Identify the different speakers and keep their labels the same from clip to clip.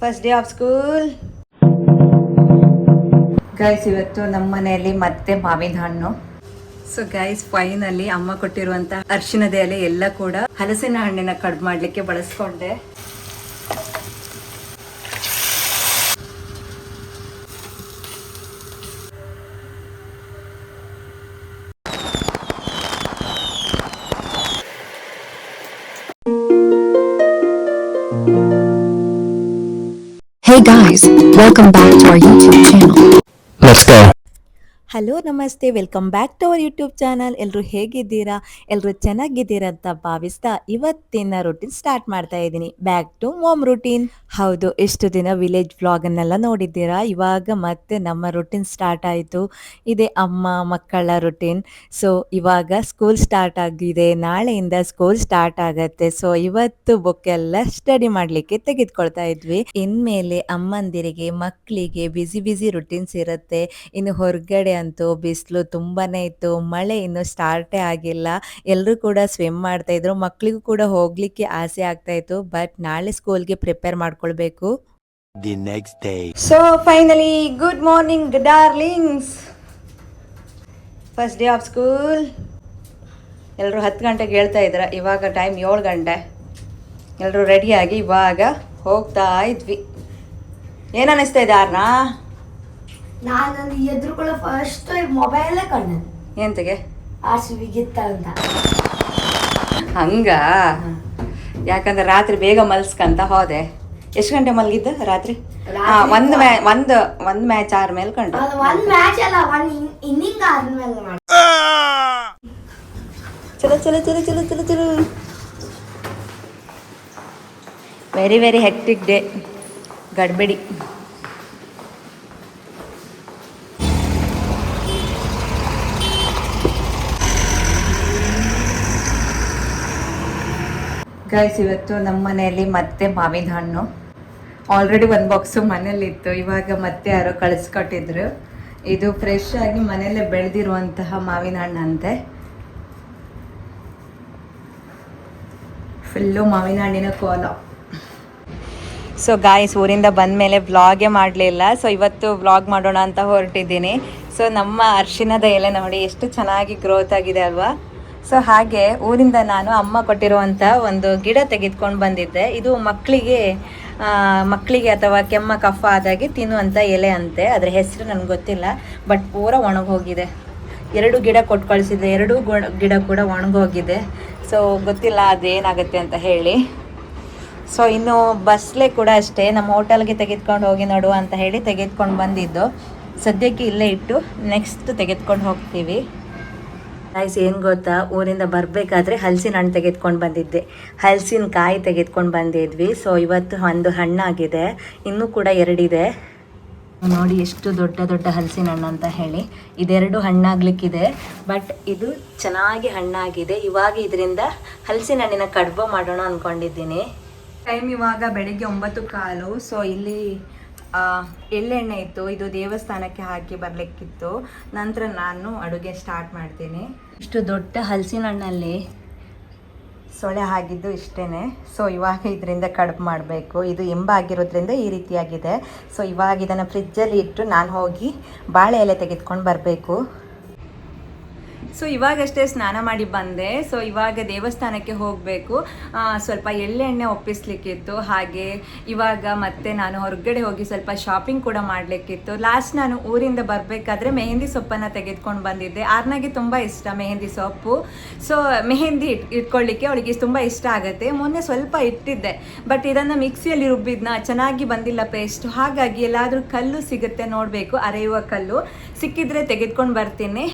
Speaker 1: First day of school. Guys, ಇವತ್ತು ನಮ್ಮ ಮನೆಯಲ್ಲಿ ಮತ್ತೆ ಮಾವಿನ ಹಣ್ಣು. ಸೊ ಗೈಸ್, ಫೈನಲಿ ಅಮ್ಮ ಕೊಟ್ಟಿರುವಂತ ಅರಿಶಿಣದ ಎಲೆ ಎಲ್ಲ ಕೂಡ ಹಲಸಿನ ಹಣ್ಣಿನ ಕಡ್ಬು ಮಾಡ್ಲಿಕ್ಕೆ ಬಳಸ್ಕೊಂಡೆ.
Speaker 2: Hey guys, welcome back to our YouTube channel.
Speaker 3: Let's go.
Speaker 4: Hello ನಮಸ್ತೆ, welcome back to our YouTube channel. ಎಲ್ಲರೂ ಹೇಗಿದ್ದೀರಾ? ಎಲ್ಲರೂ ಚೆನ್ನಾಗಿದ್ದೀರಾ ಅಂತ ಭಾವಿಸ್ತಾ ಇವತ್ತಿನ ರೂಟೀನ್ ಸ್ಟಾರ್ಟ್ ಮಾಡ್ತಾ ಇದ್ದೀನಿ. Back to home routine. ಹೌದು, ಎಷ್ಟು ದಿನ ವಿಲೇಜ್ ವ್ಲಾಗನ್ನೆಲ್ಲ ನೋಡಿದ್ದೀರಾ. ಇವಾಗ ಮತ್ತೆ ನಮ್ಮ ರೂಟೀನ್ ಸ್ಟಾರ್ಟ್ ಆಯಿತು. ಇದೇ ಅಮ್ಮ ಮಕ್ಕಳ ರೂಟೀನ್. ಸೊ ಇವಾಗ ಸ್ಕೂಲ್ ಸ್ಟಾರ್ಟ್ ಆಗಿದೆ, ನಾಳೆಯಿಂದ ಸ್ಕೂಲ್ ಸ್ಟಾರ್ಟ್ ಆಗತ್ತೆ. ಸೊ ಇವತ್ತು ಬುಕ್ ಎಲ್ಲ ಸ್ಟಡಿ ಮಾಡಲಿಕ್ಕೆ ತೆಗೆದುಕೊಳ್ತಾ ಇದ್ವಿ. ಇನ್ಮೇಲೆ ಅಮ್ಮಂದಿರಿಗೆ ಮಕ್ಕಳಿಗೆ ಬಿಸಿ ರೂಟೀನ್ಸ್ ಇರುತ್ತೆ. ಇನ್ನು ಹೊರಗಡೆ ಅಂತೂ ಬಿಸಿಲು ತುಂಬಾನೇ ಇತ್ತು, ಮಳೆ ಇನ್ನು ಸ್ಟಾರ್ಟೇ ಆಗಿಲ್ಲ. ಎಲ್ಲರೂ ಕೂಡ ಸ್ವಿಮ್ ಮಾಡ್ತಾ ಇದ್ರು, ಮಕ್ಕಳಿಗೂ ಕೂಡ ಹೋಗ್ಲಿಕ್ಕೆ ಆಸೆ ಆಗ್ತಾ ಇತ್ತು. ಬಟ್ ನಾಳೆ ಸ್ಕೂಲ್ಗೆ ಪ್ರಿಪೇರ್ ಮಾಡ್ಕೊಳ್ಬೇಕು.
Speaker 3: The next day.
Speaker 1: So finally good morning darlings. First day of school. ಎಲ್ಲರೂ 10 ಗಂಟೆಗೆ ಹೇಳ್ತಾ ಇದ್ರ, ಇವಾಗ ಟೈಮ್ 7 ಗಂಟೆ. ಎಲ್ಲರೂ ರೆಡಿಯಾಗಿ ಇವಾಗ ಹೋಗ್ತಾ ಇದ್ವಿ. ಏನು ಅನ್ನಿಸ್ತಾ ಇದೆ ಅರ್ನಾ?
Speaker 5: ನಾನು ಎದುರುಕೊಳ್ಳೋ ಫಸ್ಟ್ ಮೊಬೈಲೇ ಕಂಡು
Speaker 1: ಎಂತಗೆ
Speaker 5: RCB ಗೆತ್ತ ಅಂತ.
Speaker 1: ಹಂಗ? ಯಾಕಂದ್ರೆ ರಾತ್ರಿ ಬೇಗ ಮಲ್ಸ್ಕಂತ ಹೋದೆ. ಎಷ್ಟು ಗಂಟೆ ಮಲಗಿದ್ದ ರಾತ್ರಿ? ಒಂದು ಮ್ಯಾಚ್ ಆದ್ಮೇಲೆ ಕಂಡು.
Speaker 5: ಅದು ಒಂದ್ ಮ್ಯಾಚ್ ಅಲ್ಲ, ಒಂದ್ ಇನ್ನಿಂಗ್ ಆದ್ಮೇಲೆ ಮಾಡಿ.
Speaker 1: ಚಲೋ ಚಲೋ ಚಲೋ ಚಲೋ ಚಲೋ ಚಲೋ. Very hectic day. ಗಡ್ಬೇಡಿ. ಗೈಸ್, ಇವತ್ತು ನಮ್ಮ ಮನೆಯಲ್ಲಿ ಮತ್ತೆ ಮಾವಿನ ಹಣ್ಣು. ಆಲ್ರೆಡಿ ಒಂದು ಬಾಕ್ಸು ಮನೇಲಿತ್ತು, ಇವಾಗ ಮತ್ತೆ ಯಾರೋ ಕಳಿಸ್ಕೊಟ್ಟಿದ್ರು. ಇದು ಫ್ರೆಶ್ ಆಗಿ ಮನೆಯಲ್ಲೇ ಬೆಳೆದಿರುವಂತಹ ಮಾವಿನ ಹಣ್ಣು ಅಂತೆ. ಫುಲ್ಲು ಮಾವಿನ ಹಣ್ಣಿನ ಕೋಲ. ಸೊ ಗಾಯ್ಸ್, ಊರಿಂದ ಬಂದ ಮೇಲೆ ವ್ಲಾಗೇ ಮಾಡಲಿಲ್ಲ. ಸೊ ಇವತ್ತು ವ್ಲಾಗ್ ಮಾಡೋಣ ಅಂತ ಹೊರಟಿದ್ದೀನಿ. ಸೊ ನಮ್ಮ ಅರಿಶಿಣದ ಎಲೆ ನೋಡಿ ಎಷ್ಟು ಚೆನ್ನಾಗಿ ಗ್ರೋತ್ ಆಗಿದೆ ಅಲ್ವಾ. ಸೊ ಹಾಗೆ ಊರಿಂದ ನಾನು ಅಮ್ಮ ಕೊಟ್ಟಿರುವಂಥ ಒಂದು ಗಿಡ ತೆಗೆದುಕೊಂಡು ಬಂದಿದ್ದೆ. ಇದು ಮಕ್ಕಳಿಗೆ ಅಥವಾ ಕೆಮ್ಮ ಕಫ ಆದಾಗೆ ತಿನ್ನುವಂಥ ಎಲೆ ಅಂತೆ. ಅದರ ಹೆಸರು ನನಗೆ ಗೊತ್ತಿಲ್ಲ, ಬಟ್ ಪೂರ ಒಣಗೋಗಿದೆ. 2 ಗಿಡ ಕೊಟ್ಟು ಕಳಿಸಿದ್ದೆ, 2 ಗಿಡ ಕೂಡ ಒಣಗೋಗಿದೆ. ಸೊ ಗೊತ್ತಿಲ್ಲ ಅದೇನಾಗುತ್ತೆ ಅಂತ ಹೇಳಿ. ಸೊ ಇನ್ನು ಬಸ್ಲೆ ಕೂಡ ಅಷ್ಟೇ, ನಮ್ಮ ಹೋಟೆಲ್ಗೆ ತೆಗೆದುಕೊಂಡು ಹೋಗಿ ನೋಡುವ ಅಂತ ಹೇಳಿ ತೆಗೆದುಕೊಂಡು ಬಂದಿದ್ದು. ಸದ್ಯಕ್ಕೆ ಇಲ್ಲೇ ಇಟ್ಟು ನೆಕ್ಸ್ಟ್ ತೆಗೆದುಕೊಂಡು ಹೋಗ್ತೀವಿ. ಗೈಸ್, ಏನು ಗೊತ್ತಾ, ಊರಿಂದ ಬರಬೇಕಾದ್ರೆ ಹಲಸಿನ ಹಣ್ಣು ತೆಗೆದುಕೊಂಡು ಬಂದಿದ್ದೆ, ಹಲಸಿನಕಾಯಿ ತೆಗೆದುಕೊಂಡು ಬಂದಿದ್ವಿ. ಸೊ ಇವತ್ತು ಒಂದು ಹಣ್ಣಾಗಿದೆ, ಇನ್ನೂ ಕೂಡ 2 ಇದೆ. ನೋಡಿ ಎಷ್ಟು ದೊಡ್ಡ ಹಲಸಿನ ಹಣ್ಣು ಅಂತ ಹೇಳಿ. ಇದೆರಡು ಹಣ್ಣಾಗ್ಲಿಕ್ಕಿದೆ, ಬಟ್ ಇದು ಚೆನ್ನಾಗಿ ಹಣ್ಣಾಗಿದೆ. ಇವಾಗ ಇದರಿಂದ ಹಲಸಿನ ಹಣ್ಣಿನ ಕಡ್ಬು ಮಾಡೋಣ ಅಂದ್ಕೊಂಡಿದ್ದೀನಿ. ಟೈಮ್ ಇವಾಗ ಬೆಳಿಗ್ಗೆ 9:15. ಸೊ ಇಲ್ಲಿ ಎಳ್ಳೆಣ್ಣೆ ಇತ್ತು, ಇದು ದೇವಸ್ಥಾನಕ್ಕೆ ಹಾಕಿ ಬರಲಿಕ್ಕಿತ್ತು. ನಂತರ ನಾನು ಅಡುಗೆ ಸ್ಟಾರ್ಟ್ ಮಾಡ್ತೀನಿ. ಇಷ್ಟು ದೊಡ್ಡ ಹಲಸಿನ ಹಣ್ಣಲ್ಲಿ ಸೊಳೆ ಆಗಿದ್ದು ಇಷ್ಟೇ. ಸೊ ಇವಾಗ ಇದರಿಂದ ಕಡುಬು ಮಾಡಬೇಕು. ಇದು ಎಂಬಾಗಿರೋದ್ರಿಂದ ಈ ರೀತಿಯಾಗಿದೆ. ಸೊ ಇವಾಗ ಇದನ್ನು ಫ್ರಿಜ್ಜಲ್ಲಿ ಇಟ್ಟು ನಾನು ಹೋಗಿ ಬಾಳೆ ಎಲೆ ತೆಗೆದುಕೊಂಡು ಬರಬೇಕು. ಸೊ ಇವಾಗಷ್ಟೇ ಸ್ನಾನ ಮಾಡಿ ಬಂದೆ. ಸೊ ಇವಾಗ ದೇವಸ್ಥಾನಕ್ಕೆ ಹೋಗಬೇಕು, ಸ್ವಲ್ಪ ಎಳ್ಳೆಣ್ಣೆ ಒಪ್ಪಿಸ್ಲಿಕ್ಕಿತ್ತು. ಹಾಗೆ ಇವಾಗ ಮತ್ತೆ ನಾನು ಹೊರಗಡೆ ಹೋಗಿ ಸ್ವಲ್ಪ ಶಾಪಿಂಗ್ ಕೂಡ ಮಾಡಲಿಕ್ಕಿತ್ತು. ಲಾಸ್ಟ್ ನಾನು ಊರಿಂದ ಬರಬೇಕಾದ್ರೆ ಮೆಹಂದಿ ಸೊಪ್ಪನ್ನು ತೆಗೆದುಕೊಂಡು ಬಂದಿದ್ದೆ. ಆರ್ನಾಗೆ ತುಂಬ ಇಷ್ಟ ಮೆಹಂದಿ ಸೊಪ್ಪು. ಸೊ ಮೆಹಂದಿ ಇಟ್ಕೊಳ್ಳಿಕ್ಕೆ ಅವಳಿಗೆ ತುಂಬ ಇಷ್ಟ ಆಗುತ್ತೆ. ಮೊನ್ನೆ ಸ್ವಲ್ಪ ಇಟ್ಟಿದ್ದೆ, ಬಟ್ ಇದನ್ನು ಮಿಕ್ಸಿಯಲ್ಲಿ ರುಬ್ಬಿದ್ನ ಚೆನ್ನಾಗಿ ಬಂದಿಲ್ಲ ಪೇಸ್ಟ್. ಹಾಗಾಗಿ ಎಲ್ಲಾದರೂ ಕಲ್ಲು ಸಿಗುತ್ತೆ ನೋಡಬೇಕು, ಅರೆಯುವ ಕಲ್ಲು ಸಿಕ್ಕಿದ್ರೆ ತೆಗೆದುಕೊಂಡು ಬರ್ತೀನಿ.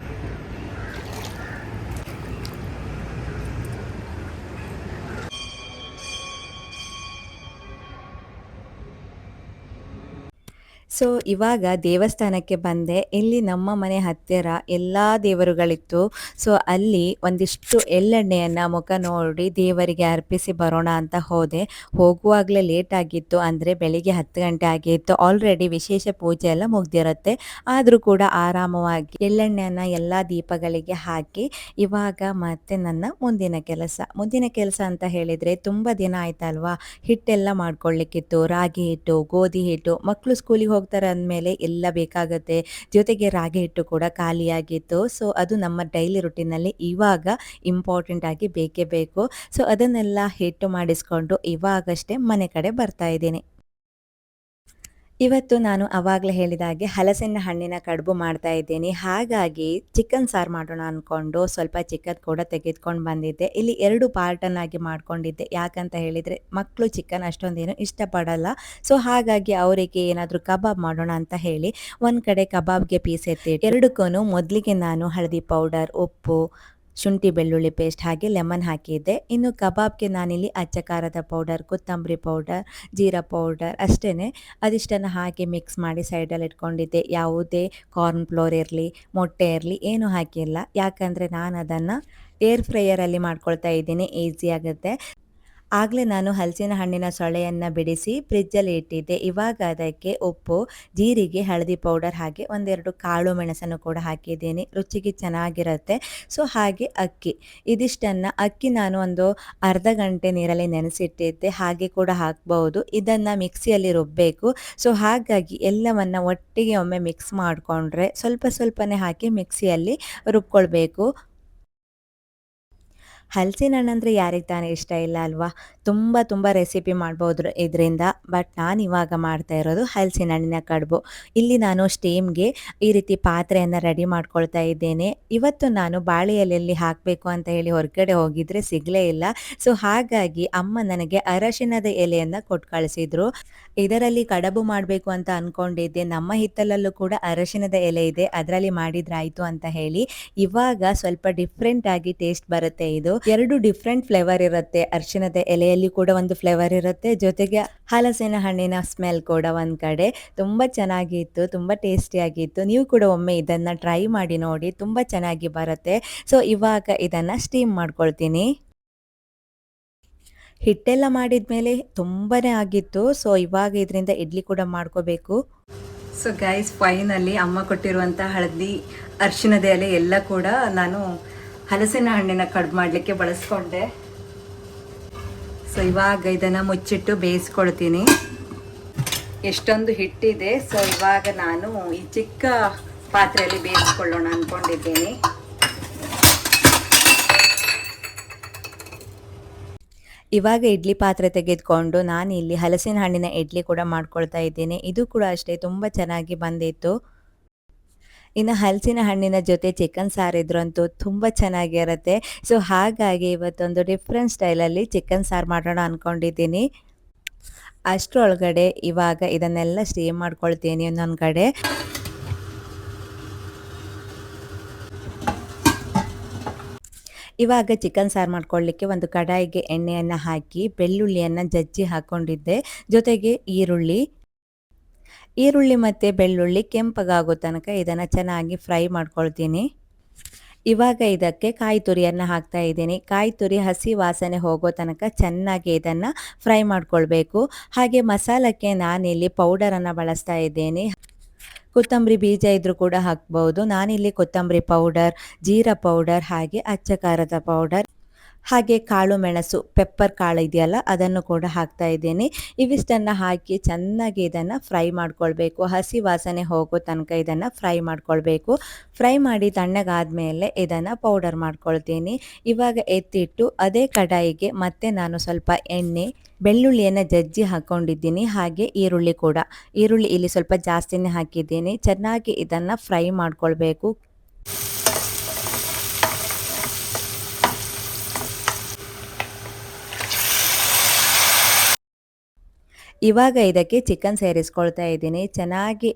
Speaker 4: ಸೊ ಇವಾಗ ದೇವಸ್ಥಾನಕ್ಕೆ ಬಂದೆ. ಇಲ್ಲಿ ನಮ್ಮ ಮನೆ ಹತ್ತಿರ ಎಲ್ಲ ದೇವರುಗಳಿತ್ತು. ಸೊ ಅಲ್ಲಿ ಒಂದಿಷ್ಟು ಎಳ್ಳೆಣ್ಣೆಯನ್ನು ಮುಖ ನೋಡಿ ದೇವರಿಗೆ ಅರ್ಪಿಸಿ ಬರೋಣ ಅಂತ ಹೋದೆ. ಹೋಗುವಾಗಲೇ ಲೇಟ್ ಆಗಿತ್ತು, ಅಂದರೆ ಬೆಳಿಗ್ಗೆ 10 ಗಂಟೆ ಆಗಿತ್ತು. ಆಲ್ರೆಡಿ ವಿಶೇಷ ಪೂಜೆ ಎಲ್ಲ ಮುಗ್ದಿರುತ್ತೆ. ಆದರೂ ಕೂಡ ಆರಾಮವಾಗಿ ಎಳ್ಳೆಣ್ಣೆಯನ್ನು ಎಲ್ಲ ದೀಪಗಳಿಗೆ ಹಾಕಿ ಇವಾಗ ಮತ್ತೆ ನನ್ನ ಮುಂದಿನ ಕೆಲಸ ಅಂತ ಹೇಳಿದರೆ ತುಂಬ ದಿನ ಆಯ್ತಲ್ವಾ, ಹಿಟ್ಟೆಲ್ಲ ಮಾಡ್ಕೊಳ್ಳಿಕ್ಕಿತ್ತು. ರಾಗಿ ಹಿಟ್ಟು, ಗೋಧಿ ಹಿಟ್ಟು, ಮಕ್ಕಳು ಸ್ಕೂಲಿಗೆ ಹೋಗ್ತಾರೆ ಅಂದಮೇಲೆ ಎಲ್ಲ ಬೇಕಾಗುತ್ತೆ. ಜೊತೆಗೆ ರಾಗಿ ಹಿಟ್ಟು ಕೂಡ ಖಾಲಿಯಾಗಿತ್ತು. ಸೊ ಅದು ನಮ್ಮ ಡೈಲಿ ರುಟೀನಲ್ಲಿ ಇವಾಗ ಇಂಪಾರ್ಟೆಂಟ್ ಆಗಿ ಬೇಕೇ ಬೇಕು. ಸೊ ಅದನ್ನೆಲ್ಲ ಹಿಟ್ಟು ಮಾಡಿಸ್ಕೊಂಡು ಇವಾಗಷ್ಟೇ ಮನೆ ಕಡೆ ಬರ್ತಾ ಇದ್ದೀನಿ. ಇವತ್ತು ನಾನು ಆವಾಗಲೇ ಹೇಳಿದ ಹಾಗೆ ಹಲಸಿನ ಹಣ್ಣಿನ ಕಡುಬು ಮಾಡ್ತಾ ಇದ್ದೀನಿ. ಹಾಗಾಗಿ ಚಿಕನ್ ಸಾರು ಮಾಡೋಣ ಅಂದ್ಕೊಂಡು ಸ್ವಲ್ಪ ಚಿಕನ್ ಕೂಡ ತೆಗೆದುಕೊಂಡು ಬಂದಿದ್ದೆ. ಇಲ್ಲಿ 2 ಪಾರ್ಟನ್ನಾಗಿ ಮಾಡ್ಕೊಂಡಿದ್ದೆ. ಯಾಕಂತ ಹೇಳಿದರೆ ಮಕ್ಕಳು ಚಿಕನ್ ಅಷ್ಟೊಂದೇನು ಇಷ್ಟಪಡಲ್ಲ. ಸೊ ಹಾಗಾಗಿ ಅವರಿಗೆ ಏನಾದರೂ ಕಬಾಬ್ ಮಾಡೋಣ ಅಂತ ಹೇಳಿ ಒಂದು ಕಡೆ ಕಬಾಬ್ಗೆ ಪೀಸ್ ಎತ್ತಿಟ್ಟು ಎರಡಕ್ಕೂ ಮೊದಲಿಗೆ ನಾನು ಹಳದಿ ಪೌಡರ್, ಉಪ್ಪು, ಶುಂಠಿ ಬೆಳ್ಳುಳ್ಳಿ ಪೇಸ್ಟ್ ಹಾಗೆ ಲೆಮನ್ ಹಾಕಿದ್ದೆ. ಇನ್ನು ಕಬಾಬ್ಗೆ ನಾನಿಲ್ಲಿ ಅಚ್ಚ ಖಾರದ ಪೌಡರ್, ಕೊತ್ತಂಬರಿ ಪೌಡರ್, ಜೀರಾ ಪೌಡರ್ ಅಷ್ಟೇ ಅದಿಷ್ಟನ್ನು ಹಾಕಿ ಮಿಕ್ಸ್ ಮಾಡಿ ಸೈಡಲ್ಲಿ ಇಟ್ಕೊಂಡಿದ್ದೆ. ಯಾವುದೇ ಕಾರ್ನ್ ಫ್ಲೋರ್ ಇರಲಿ, ಮೊಟ್ಟೆ ಇರಲಿ ಏನೂ ಹಾಕಿಲ್ಲ. ಯಾಕಂದರೆ ನಾನು ಅದನ್ನು ಏರ್ ಫ್ರೈಯರಲ್ಲಿ ಮಾಡ್ಕೊಳ್ತಾ ಇದ್ದೀನಿ, ಈಸಿ ಆಗುತ್ತೆ. ಆಗಲೇ ನಾನು ಹಲಸಿನ ಹಣ್ಣಿನ ಸೊಳೆಯನ್ನು ಬಿಡಿಸಿ ಫ್ರಿಜ್ಜಲ್ಲಿ ಇಟ್ಟಿದ್ದೆ. ಇವಾಗ ಅದಕ್ಕೆ ಉಪ್ಪು, ಜೀರಿಗೆ, ಹಳದಿ ಪೌಡರ್ ಹಾಗೆ 1-2 ಕಾಳು ಮೆಣಸನ್ನು ಕೂಡ ಹಾಕಿದ್ದೀನಿ, ರುಚಿಗೆ ಚೆನ್ನಾಗಿರುತ್ತೆ. ಸೊ ಹಾಗೆ ಇದಿಷ್ಟನ್ನು ಅಕ್ಕಿ ನಾನು ಒಂದು ಅರ್ಧ ಗಂಟೆ ನೀರಲ್ಲಿ ನೆನೆಸಿಟ್ಟಿದ್ದೆ, ಹಾಗೆ ಕೂಡ ಹಾಕ್ಬೋದು. ಇದನ್ನು ಮಿಕ್ಸಿಯಲ್ಲಿ ರುಬ್ಬಬೇಕು. ಸೊ ಹಾಗಾಗಿ ಎಲ್ಲವನ್ನು ಒಟ್ಟಿಗೆ ಒಮ್ಮೆ ಮಿಕ್ಸ್ ಮಾಡಿಕೊಂಡ್ರೆ ಸ್ವಲ್ಪನೇ ಹಾಕಿ ಮಿಕ್ಸಿಯಲ್ಲಿ ರುಬ್ಕೊಳ್ಬೇಕು. ಹಲಸಿನ ಹಣ್ಣಂದರೆ ಯಾರಿಗೆ ತಾನೇ ಇಷ್ಟ ಇಲ್ಲ ಅಲ್ವಾ? ತುಂಬ ರೆಸಿಪಿ ಮಾಡ್ಬೋದು ಇದರಿಂದ. ಬಟ್ ನಾನು ಇವಾಗ ಮಾಡ್ತಾ ಇರೋದು ಹಲಸಿನ ಹಣ್ಣಿನ ಕಡುಬು. ಇಲ್ಲಿ ನಾನು ಸ್ಟೀಮ್ಗೆ ಈ ರೀತಿ ಪಾತ್ರೆಯನ್ನು ರೆಡಿ ಮಾಡ್ಕೊಳ್ತಾ ಇದ್ದೇನೆ. ಇವತ್ತು ನಾನು ಬಾಳೆ ಎಲೆಯಲ್ಲಿ ಹಾಕಬೇಕು ಅಂತ ಹೇಳಿ ಹೊರಗಡೆ ಹೋಗಿದ್ರೆ ಸಿಗಲೇ ಇಲ್ಲ. ಸೊ ಹಾಗಾಗಿ ಅಮ್ಮ ನನಗೆ ಅರಶಿನದ ಎಲೆಯನ್ನು ಕೊಟ್ಟು ಕಳಿಸಿದ್ರು. ಇದರಲ್ಲಿ ಕಡುಬು ಮಾಡಬೇಕು ಅಂತ ಅಂದ್ಕೊಂಡಿದ್ದೆ. ನಮ್ಮ ಹಿತ್ತಲಲ್ಲೂ ಕೂಡ ಅರಶಿನದ ಎಲೆ ಇದೆ, ಅದರಲ್ಲಿ ಮಾಡಿದ್ರಾಯಿತು ಅಂತ ಹೇಳಿ. ಇವಾಗ ಸ್ವಲ್ಪ ಡಿಫ್ರೆಂಟ್ ಆಗಿ ಟೇಸ್ಟ್ ಬರುತ್ತೆ. ಇದು 2 ಡಿಫ್ರೆಂಟ್ ಫ್ಲೇವರ್ ಇರುತ್ತೆ. ಅರಿಶಿಣದ ಎಲೆಯಲ್ಲಿ ಕೂಡ ಒಂದು ಫ್ಲೇವರ್ ಇರುತ್ತೆ, ಜೊತೆಗೆ ಹಲಸಿನ ಹಣ್ಣಿನ ಸ್ಮೆಲ್ ಕೂಡ ಒಂದು ಕಡೆ. ತುಂಬ ಚೆನ್ನಾಗಿತ್ತು, ತುಂಬ ಟೇಸ್ಟಿಯಾಗಿತ್ತು. ನೀವು ಕೂಡ ಒಮ್ಮೆ ಇದನ್ನು ಟ್ರೈ ಮಾಡಿ ನೋಡಿ, ತುಂಬ ಚೆನ್ನಾಗಿ ಬರುತ್ತೆ. ಸೊ ಇವಾಗ ಇದನ್ನು ಸ್ಟೀಮ್ ಮಾಡ್ಕೊಳ್ತೀನಿ. ಹಿಟ್ಟೆಲ್ಲ ಮಾಡಿದ ಮೇಲೆ ತುಂಬಾ ಆಗಿತ್ತು. ಸೊ ಇವಾಗ ಇದರಿಂದ ಇಡ್ಲಿ ಕೂಡ ಮಾಡ್ಕೋಬೇಕು.
Speaker 1: ಸೊ ಗೈಸ್, ಫೈನಲಿ ಅಮ್ಮ ಕೊಟ್ಟಿರುವಂಥ ಹಳದಿ, ಅರಿಶಿಣದ ಎಲೆ ಎಲ್ಲ ಕೂಡ ನಾನು ಹಲಸಿನ ಹಣ್ಣಿನ ಕಡುಬು ಮಾಡಲಿಕ್ಕೆ ಬಳಸ್ಕೊಂಡೆ. ಸೊ ಇವಾಗ ಇದನ್ನು ಮುಚ್ಚಿಟ್ಟು ಬೇಯಿಸ್ಕೊಳ್ತೀನಿ. ಎಷ್ಟೊಂದು ಹಿಟ್ಟಿದೆ. ಸೊ ಇವಾಗ ನಾನು ಈ ಚಿಕ್ಕ ಪಾತ್ರೆಯಲ್ಲಿ ಬೇಯಿಸ್ಕೊಳ್ಳೋಣ ಅಂದ್ಕೊಂಡಿದ್ದೀನಿ.
Speaker 4: ಇವಾಗ ಇಡ್ಲಿ ಪಾತ್ರೆ ತೆಗೆದುಕೊಂಡು ನಾನು ಇಲ್ಲಿ ಹಲಸಿನ ಹಣ್ಣಿನ ಇಡ್ಲಿ ಕೂಡ ಮಾಡ್ಕೊಳ್ತಾ ಇದ್ದೀನಿ. ಇದು ಕೂಡ ಅಷ್ಟೇ ತುಂಬ ಚೆನ್ನಾಗಿ ಬಂದಿತ್ತು. ಇನ್ನು ಹಲಸಿನ ಹಣ್ಣಿನ ಜೊತೆ ಚಿಕನ್ ಸಾರಿದ್ರಂತೂ ತುಂಬ ಚೆನ್ನಾಗಿರುತ್ತೆ. ಸೊ ಹಾಗಾಗಿ ಇವತ್ತೊಂದು ಡಿಫ್ರೆಂಟ್ ಸ್ಟೈಲಲ್ಲಿ ಚಿಕನ್ ಸಾರು ಮಾಡೋಣ ಅಂದ್ಕೊಂಡಿದ್ದೀನಿ. ಅಷ್ಟರೊಳಗಡೆ ಇವಾಗ ಇದನ್ನೆಲ್ಲ ಸ್ಟೀಮ್ ಮಾಡ್ಕೊಳ್ತೀನಿ ಇನ್ನೊಂದು ಕಡೆ. ಇವಾಗ ಚಿಕನ್ ಸಾರು ಮಾಡ್ಕೊಳ್ಳಿಕ್ಕೆ ಒಂದು ಕಡಾಯಿಗೆ ಎಣ್ಣೆಯನ್ನು ಹಾಕಿ ಬೆಳ್ಳುಳ್ಳಿಯನ್ನು ಜಜ್ಜಿ ಹಾಕ್ಕೊಂಡಿದ್ದೆ, ಜೊತೆಗೆ ಈರುಳ್ಳಿ ಮತ್ತು ಬೆಳ್ಳುಳ್ಳಿ ಕೆಂಪಗಾಗೋ ತನಕ ಇದನ್ನು ಚೆನ್ನಾಗಿ ಫ್ರೈ ಮಾಡ್ಕೊಳ್ತೀನಿ. ಇವಾಗ ಇದಕ್ಕೆ ಕಾಯಿ ತುರಿಯನ್ನು ಹಾಕ್ತಾ ಇದ್ದೀನಿ. ಕಾಯಿ ತುರಿ ಹಸಿ ವಾಸನೆ ಹೋಗೋ ತನಕ ಚೆನ್ನಾಗಿ ಇದನ್ನು ಫ್ರೈ ಮಾಡ್ಕೊಳ್ಬೇಕು. ಹಾಗೆ ಮಸಾಲಕ್ಕೆ ನಾನಿಲ್ಲಿ ಪೌಡರನ್ನು ಬಳಸ್ತಾ ಇದ್ದೇನೆ. ಕೊತ್ತಂಬರಿ ಬೀಜ ಇದ್ರೂ ಕೂಡ ಹಾಕ್ಬೋದು. ನಾನಿಲ್ಲಿ ಕೊತ್ತಂಬರಿ ಪೌಡರ್, ಜೀರಾ ಪೌಡರ್ ಹಾಗೆ ಅಚ್ಚ ಖಾರದ ಪೌಡರ್ ಹಾಗೆ ಕಾಳು ಮೆಣಸು, ಪೆಪ್ಪರ್ ಕಾಳು ಇದೆಯಲ್ಲ ಅದನ್ನು ಕೂಡ ಹಾಕ್ತಾ ಇದ್ದೀನಿ. ಇವಿಷ್ಟನ್ನು ಹಾಕಿ ಚೆನ್ನಾಗಿ ಇದನ್ನು ಫ್ರೈ ಮಾಡ್ಕೊಳ್ಬೇಕು. ಹಸಿ ವಾಸನೆ ಹೋಗೋ ತನಕ ಇದನ್ನು ಫ್ರೈ ಮಾಡ್ಕೊಳ್ಬೇಕು. ಫ್ರೈ ಮಾಡಿ ತಣ್ಣಗಾದ್ಮೇಲೆ ಇದನ್ನು ಪೌಡರ್ ಮಾಡ್ಕೊಳ್ತೀನಿ. ಇವಾಗ ಎತ್ತಿಟ್ಟು ಅದೇ ಕಡಾಯಿಗೆ ಮತ್ತೆ ನಾನು ಸ್ವಲ್ಪ ಎಣ್ಣೆ, ಬೆಳ್ಳುಳ್ಳಿಯನ್ನು ಜಜ್ಜಿ ಹಾಕ್ಕೊಂಡಿದ್ದೀನಿ, ಹಾಗೆ ಈರುಳ್ಳಿ ಇಲ್ಲಿ ಸ್ವಲ್ಪ ಜಾಸ್ತಿನೇ ಹಾಕಿದ್ದೀನಿ. ಚೆನ್ನಾಗಿ ಇದನ್ನು ಫ್ರೈ ಮಾಡ್ಕೊಳ್ಬೇಕು. ಇವಾಗ ಇದಕ್ಕೆ ಚಿಕನ್ ಸೇರಿಸ್ಕೊಳ್ತಾ ಇದ್ದೀನಿ. ಚೆನ್ನಾಗಿ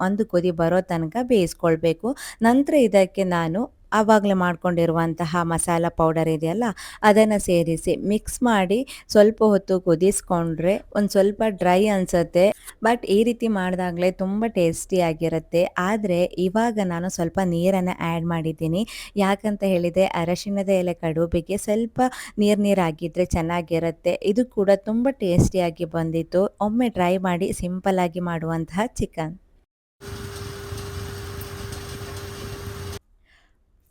Speaker 4: ಒಂದು ಕುದಿ ಬರೋ ತನಕ ಬೇಯಿಸ್ಕೊಳ್ಬೇಕು. ನಂತರ ಇದಕ್ಕೆ ನಾನು ಆವಾಗಲೇ ಮಾಡ್ಕೊಂಡಿರುವಂತಹ ಮಸಾಲ ಪೌಡರ್ ಇದೆಯಲ್ಲ ಅದನ್ನು ಸೇರಿಸಿ ಮಿಕ್ಸ್ ಮಾಡಿ ಸ್ವಲ್ಪ ಹೊತ್ತು ಕುದಿಸ್ಕೊಂಡ್ರೆ ಒಂದು ಸ್ವಲ್ಪ ಡ್ರೈ ಅನಿಸುತ್ತೆ. ಬಟ್ ಈ ರೀತಿ ಮಾಡಿದಾಗಲೇ ತುಂಬ ಟೇಸ್ಟಿಯಾಗಿರುತ್ತೆ. ಆದರೆ ಇವಾಗ ನಾನು ಸ್ವಲ್ಪ ನೀರನ್ನು ಆ್ಯಡ್ ಮಾಡಿದ್ದೀನಿ. ಯಾಕಂತ ಹೇಳಿದರೆ ಅರಶಿಣದ ಎಲೆ ಕಡುಬಿಗೆ ಸ್ವಲ್ಪ ನೀರಾಗಿದ್ದರೆ ಚೆನ್ನಾಗಿರುತ್ತೆ. ಇದು ಕೂಡ ತುಂಬ ಟೇಸ್ಟಿಯಾಗಿ ಬಂದಿತ್ತು. ಒಮ್ಮೆ ಟ್ರೈ ಮಾಡಿ, ಸಿಂಪಲ್ಲಾಗಿ ಮಾಡುವಂತಹ ಚಿಕನ್.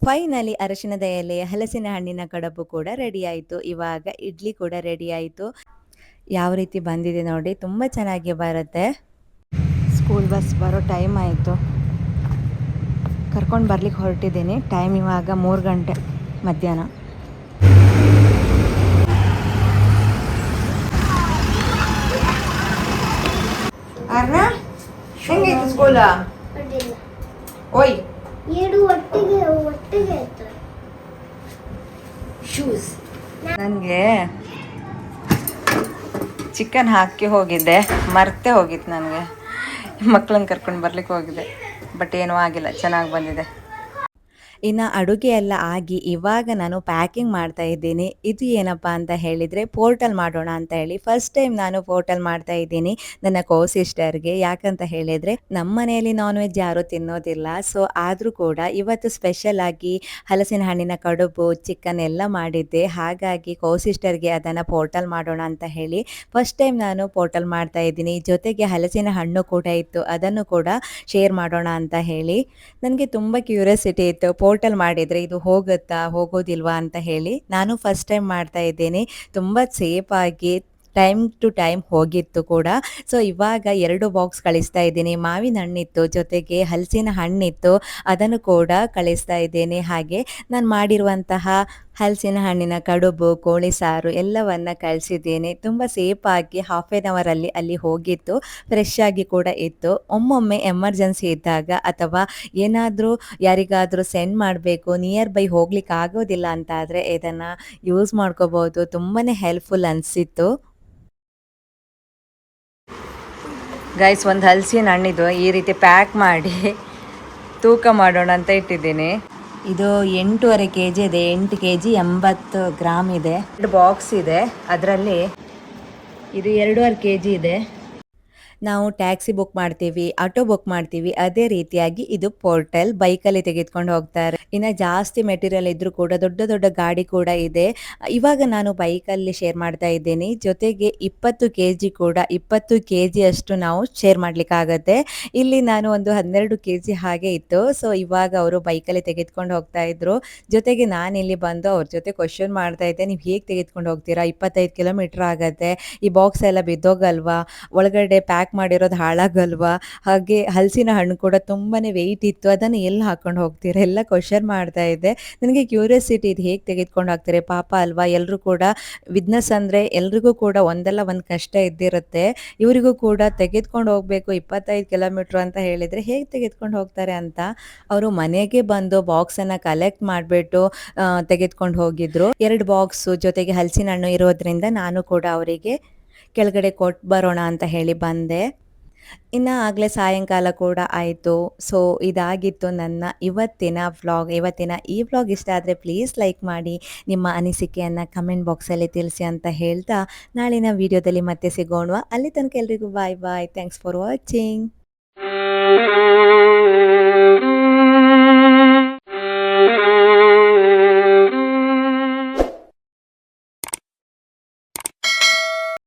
Speaker 4: ಫೈನಲಿ ಅರಶಿಣದ ಎಲೆ, ಹಲಸಿನ ಹಣ್ಣಿನ ಕಡುಬು ಕೂಡ ರೆಡಿ ಆಯಿತು. ಇವಾಗ ಇಡ್ಲಿ ಕೂಡ ರೆಡಿ ಆಯಿತು. ಯಾವ ರೀತಿ ಬಂದಿದೆ ನೋಡಿ, ತುಂಬ ಚೆನ್ನಾಗಿ ಬರುತ್ತೆ. ಸ್ಕೂಲ್ ಬಸ್ ಬರೋ ಟೈಮ್ ಆಯಿತು. ಕರ್ಕೊಂಡು ಬರ್ಲಿಕ್ಕೆ ಹೊರಟಿದ್ದೀನಿ. ಟೈಮ್ ಇವಾಗ 3 ಗಂಟೆ ಮಧ್ಯಾಹ್ನ.
Speaker 1: ಹೆಂಗಿತ್ತು ಸ್ಕೂಲ? ಓಯ್
Speaker 5: ಎರಡು ಒಟ್ಟಿಗೆ ಆಯ್ತು. ಶೂಸ್
Speaker 1: ನನಗೆ ಚಿಕನ್ ಹಾಕಿ ಹೋಗಿದ್ದೆ, ಮರ್ತೇ ಹೋಗಿತ್ತು ನನಗೆ. ಮಕ್ಕಳನ್ನ ಕರ್ಕೊಂಡು ಬರ್ಲಿಕ್ಕೆ ಹೋಗಿದ್ದೆ, ಬಟ್ ಏನೂ ಆಗಿಲ್ಲ, ಚೆನ್ನಾಗಿ ಬಂದಿದೆ.
Speaker 4: ಇನ್ನು ಅಡುಗೆ ಎಲ್ಲ ಆಗಿ ಇವಾಗ ನಾನು ಪ್ಯಾಕಿಂಗ್ ಮಾಡ್ತಾ ಇದ್ದೀನಿ. ಇದು ಏನಪ್ಪ ಅಂತ ಹೇಳಿದರೆ ಪೋರ್ಟಲ್ ಮಾಡೋಣ ಅಂತ ಹೇಳಿ ಫಸ್ಟ್ ಟೈಮ್ ನಾನು ಪೋರ್ಟಲ್ ಮಾಡ್ತಾ ಇದ್ದೀನಿ ನನ್ನ ಸಿಸ್ಟರ್ಗೆ. ಯಾಕಂತ ಹೇಳಿದರೆ ನಮ್ಮ ಮನೆಯಲ್ಲಿ ನಾನ್ ವೆಜ್ ಯಾರೂ ತಿನ್ನೋದಿಲ್ಲ. ಸೊ ಆದರೂ ಕೂಡ ಇವತ್ತು ಸ್ಪೆಷಲ್ ಆಗಿ ಹಲಸಿನ ಹಣ್ಣಿನ ಕಡುಬು, ಚಿಕನ್ ಎಲ್ಲ ಮಾಡಿದ್ದೆ. ಹಾಗಾಗಿ ಸಿಸ್ಟರ್ಗೆ ಅದನ್ನು ಪೋರ್ಟಲ್ ಮಾಡೋಣ ಅಂತ ಹೇಳಿ ಫಸ್ಟ್ ಟೈಮ್ ನಾನು ಪೋರ್ಟಲ್ ಮಾಡ್ತಾ ಇದ್ದೀನಿ. ಜೊತೆಗೆ ಹಲಸಿನ ಹಣ್ಣು ಕೂಡ ಇತ್ತು, ಅದನ್ನು ಕೂಡ ಶೇರ್ ಮಾಡೋಣ ಅಂತ ಹೇಳಿ. ನನಗೆ ತುಂಬ ಕ್ಯೂರಿಯಾಸಿಟಿ ಇತ್ತು, ಪೋರ್ಟಲ್ ಮಾಡಿದರೆ ಇದು ಹೋಗೋದಿಲ್ವಾ ಅಂತ ಹೇಳಿ. ನಾನು ಫಸ್ಟ್ ಟೈಮ್ ಮಾಡ್ತಾ ಇದ್ದೀನಿ. ತುಂಬ ಸೇಫಾಗಿ ಟೈಮ್ ಟು ಟೈಮ್ ಹೋಗಿತ್ತು ಕೂಡ. ಸೊ ಇವಾಗ 2 ಬಾಕ್ಸ್ ಕಳಿಸ್ತಾ ಇದ್ದೀನಿ. ಮಾವಿನ ಹಣ್ಣಿತ್ತು, ಜೊತೆಗೆ ಹಲಸಿನ ಹಣ್ಣಿತ್ತು, ಅದನ್ನು ಕೂಡ ಕಳಿಸ್ತಾ ಇದ್ದೇನೆ. ಹಾಗೆ ನಾನು ಮಾಡಿರುವಂತಹ ಹಲಸಿನ ಹಣ್ಣಿನ ಕಡುಬು, ಕೋಳಿ ಸಾರು ಎಲ್ಲವನ್ನ ಕಳಿಸಿದ್ದೇನೆ. ತುಂಬ ಸೇಫಾಗಿ ಹಾಫ್ ಆನ್ ಅವರಲ್ಲಿ ಅಲ್ಲಿ ಹೋಗಿತ್ತು. ಫ್ರೆಶ್ ಆಗಿ ಕೂಡ ಇತ್ತು. ಒಮ್ಮೊಮ್ಮೆ ಎಮರ್ಜೆನ್ಸಿ ಇದ್ದಾಗ ಅಥವಾ ಏನಾದರೂ ಯಾರಿಗಾದರೂ ಸೆಂಡ್ ಮಾಡಬೇಕು, ನಿಯರ್ ಬೈ ಹೋಗ್ಲಿಕ್ಕೆ ಆಗೋದಿಲ್ಲ ಅಂತ ಆದರೆ ಇದನ್ನು ಯೂಸ್ ಮಾಡ್ಕೋಬೋದು. ತುಂಬಾ ಹೆಲ್ಪ್ಫುಲ್ ಅನಿಸಿತ್ತು.
Speaker 1: ಗೈಸ್, ಒಂದು ಹಲಸಿನ ಹಣ್ಣಿದು ಈ ರೀತಿ ಪ್ಯಾಕ್ ಮಾಡಿ ತೂಕ ಮಾಡೋಣ ಅಂತ ಇಟ್ಟಿದ್ದೀನಿ. ಇದು 8.5 kg ಇದೆ. 8 kg 80 ಗ್ರಾಮ್ ಇದೆ. 2 ಬಾಕ್ಸ್ ಇದೆ, ಅದರಲ್ಲಿ ಇದು 2.5 kg ಇದೆ.
Speaker 4: ನಾವು ಟ್ಯಾಕ್ಸಿ ಬುಕ್ ಮಾಡ್ತೀವಿ, ಆಟೋ ಬುಕ್ ಮಾಡ್ತೀವಿ, ಅದೇ ರೀತಿಯಾಗಿ ಇದು ಪೋರ್ಟಲ್ ಬೈಕಲ್ಲಿ ತೆಗೆದುಕೊಂಡು ಹೋಗ್ತಾರೆ. ಇನ್ನು ಜಾಸ್ತಿ ಮೆಟೀರಿಯಲ್ ಇದ್ರೂ ಕೂಡ ದೊಡ್ಡ ದೊಡ್ಡ ಗಾಡಿ ಕೂಡ ಇದೆ. ಇವಾಗ ನಾನು ಬೈಕಲ್ಲಿ ಶೇರ್ ಮಾಡ್ತಾ ಇದ್ದೀನಿ. ಜೊತೆಗೆ 20 kg ಕೂಡ 20 kg ಅಷ್ಟು ನಾವು ಶೇರ್ ಮಾಡ್ಲಿಕ್ಕಾಗತ್ತೆ. ಇಲ್ಲಿ ನಾನು ಒಂದು 12 kg ಹಾಗೆ ಇತ್ತು. ಸೊ ಇವಾಗ ಅವರು ಬೈಕಲ್ಲಿ ತೆಗೆದುಕೊಂಡು ಹೋಗ್ತಾ ಇದ್ರು. ಜೊತೆಗೆ ನಾನು ಇಲ್ಲಿ ಬಂದು ಅವ್ರ ಜೊತೆ ಕ್ವಶನ್ ಮಾಡ್ತಾ ಇದ್ದೆ, ನೀವು ಹೇಗೆ ತೆಗೆದುಕೊಂಡು ಹೋಗ್ತೀರಾ? 25 ಕಿಲೋಮೀಟರ್ ಆಗತ್ತೆ, ಈ ಬಾಕ್ಸ್ ಎಲ್ಲ ಬಿದ್ದೋಗಲ್ವಾ, ಒಳಗಡೆ ಪ್ಯಾಕ್ ಮಾಡಿರೋದು ಹಾಳಾಗಲ್ವಾ? ಹಾಗೆ ಹಲಸಿನ ಹಣ್ಣು ಕೂಡ ತುಂಬಾನೇ ವೆಯ್ಟ್ ಇತ್ತು, ಅದನ್ನು ಎಲ್ಲಿ ಹಾಕೊಂಡು ಹೋಗ್ತೀರಾ ಎಲ್ಲ ಕ್ವಶನ್ ಮಾಡ್ತಾ ಇದ್ದೆ. ನನಗೆ ಕ್ಯೂರಿಯಾಸಿಟಿ ಇದು ಹೇಗೆ ತೆಗೆದುಕೊಂಡು ಹೋಗ್ತಾರೆ, ಪಾಪ ಅಲ್ವಾ? ಎಲ್ಲರೂ ಕೂಡ ಬಿಸ್ನೆಸ್ ಅಂದರೆ ಎಲ್ರಿಗೂ ಕೂಡ ಒಂದಲ್ಲ ಒಂದು ಕಷ್ಟ ಇದ್ದಿರುತ್ತೆ. ಇವರಿಗೂ ಕೂಡ ತೆಗೆದುಕೊಂಡು ಹೋಗಬೇಕು 25 ಕಿಲೋಮೀಟ್ರ್ ಅಂತ ಹೇಳಿದರೆ ಹೇಗೆ ತೆಗೆದುಕೊಂಡು ಹೋಗ್ತಾರೆ ಅಂತ ಅವರು ಮನೆಗೆ ಬಂದು ಬಾಕ್ಸನ್ನು ಕಲೆಕ್ಟ್ ಮಾಡಿಬಿಟ್ಟು ತೆಗೆದುಕೊಂಡು ಹೋಗಿದ್ರು. 2 ಬಾಕ್ಸು ಜೊತೆಗೆ ಹಲಸಿನ ಹಣ್ಣು ಇರೋದ್ರಿಂದ ನಾನು ಕೂಡ ಅವರಿಗೆ ಕೆಳಗಡೆ ಕೊಟ್ಟು ಬರೋಣ ಅಂತ ಹೇಳಿ ಬಂದೆ. ಇನ್ನು ಆಗಲೇ ಸಾಯಂಕಾಲ ಕೂಡ ಆಯಿತು. ಸೊ ಇದಾಗಿತ್ತು ನನ್ನ ಇವತ್ತಿನ ವ್ಲಾಗ್. ಇವತ್ತಿನ ಈ ವ್ಲಾಗ್ ಇಷ್ಟ ಆದರೆ ಪ್ಲೀಸ್ ಲೈಕ್ ಮಾಡಿ, ನಿಮ್ಮ ಅನಿಸಿಕೆಯನ್ನು ಕಮೆಂಟ್ ಬಾಕ್ಸಲ್ಲಿ ತಿಳಿಸಿ ಅಂತ ಹೇಳ್ತಾ ನಾಳಿನ ವಿಡಿಯೋದಲ್ಲಿ ಮತ್ತೆ ಸಿಗೋಣ. ಅಲ್ಲಿ ತನಕ ಎಲ್ರಿಗೂ bye bye. Thanks for watching.